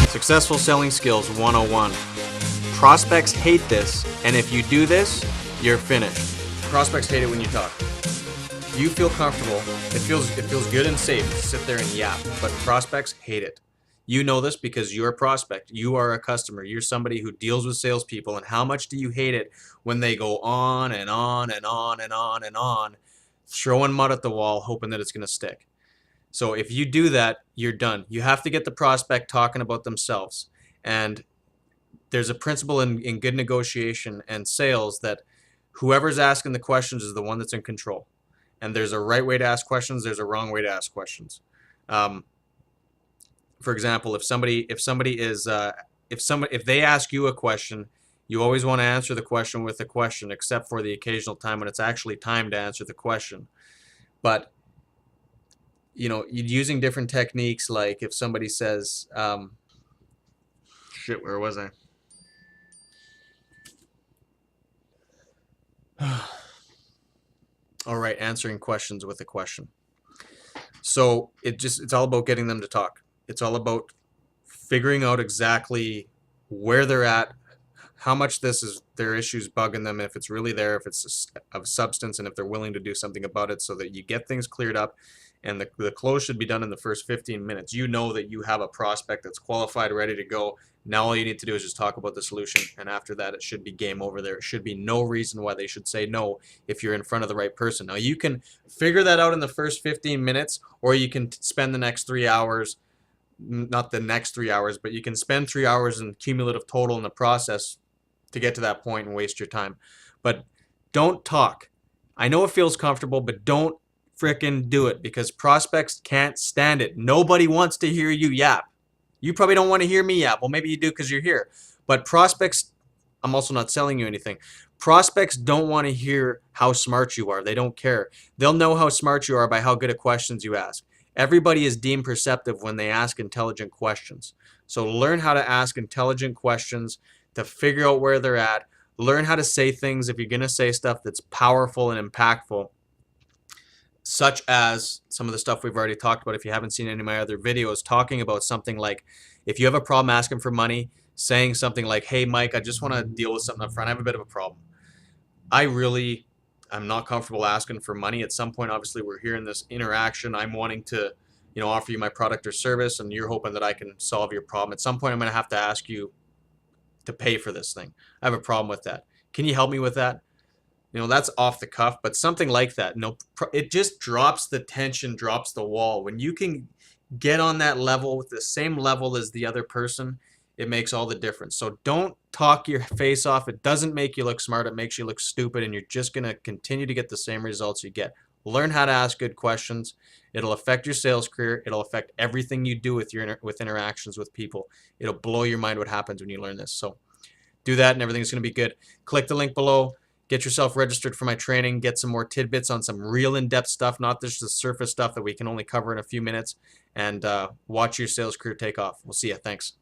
Successful Selling Skills 101. Prospects hate this, and if you do this, you're finished. Prospects hate it when you talk. You feel comfortable. It feels good and safe to sit there and yap, but prospects hate it. You know this because you're a prospect. You are a customer. You're somebody who deals with salespeople, and how much do you hate it when they go on and on and on and on and on, throwing mud at the wall, hoping that it's going to stick. So if you do that, you're done. You have to get the prospect talking about themselves. And there's a principle in good negotiation and sales that whoever's asking the questions is the one that's in control. And there's a right way to ask questions. There's a wrong way to ask questions. For example, if they ask you a question, you always want to answer the question with a question, except for the occasional time when it's actually time to answer the question. But using different techniques, like if somebody says, shit, where was I? All right, answering questions with a question. So it's all about getting them to talk. It's all about figuring out exactly where they're at, how much their issues bugging them, if it's really there, if it's of substance, and if they're willing to do something about it, so that you get things cleared up. And the close should be done in the first 15 minutes. You know that you have a prospect that's qualified, ready to go. Now all you need to do is just talk about the solution, and after that it should be game over. There should be no reason why they should say no if you're in front of the right person. Now you can figure that out in the first 15 minutes, or you can spend the next 3 hours, not the next 3 hours, but you can spend 3 hours in cumulative total in the process to get to that point and waste your time. But don't talk. I know it feels comfortable, but don't frickin' do it, because prospects can't stand it. Nobody wants to hear you yap. You probably don't want to hear me yap. Well, maybe you do because you're here. But prospects, I'm also not selling you anything. Prospects don't want to hear how smart you are. They don't care. They'll know how smart you are by how good at questions you ask. Everybody is deemed perceptive when they ask intelligent questions. So learn how to ask intelligent questions to figure out where they're at. Learn how to say things if you're going to say stuff that's powerful and impactful, such as some of the stuff we've already talked about. If you haven't seen any of my other videos, talking about something like, if you have a problem asking for money, saying something like, hey Mike, I just want to deal with something up front. I have a bit of a problem. I'm not comfortable asking for money. At some point, obviously, we're here in this interaction. I'm wanting to offer you my product or service, and you're hoping that I can solve your problem. At some point, I'm going to have to ask you to pay for this thing. I have a problem with that. Can you help me with that? That's off the cuff, but something like that. It just drops the tension, drops the wall. When you can get on that level with the same level as the other person, it makes all the difference. So don't talk your face off. It doesn't make you look smart. It makes you look stupid, and you're just going to continue to get the same results you get. Learn how to ask good questions. It'll affect your sales career. It'll affect everything you do with with interactions with people. It'll blow your mind what happens when you learn this. So do that, and everything's going to be good. Click the link below. Get yourself registered for my training. Get some more tidbits on some real in-depth stuff, not just the surface stuff that we can only cover in a few minutes. And watch your sales career take off. We'll see you. Thanks.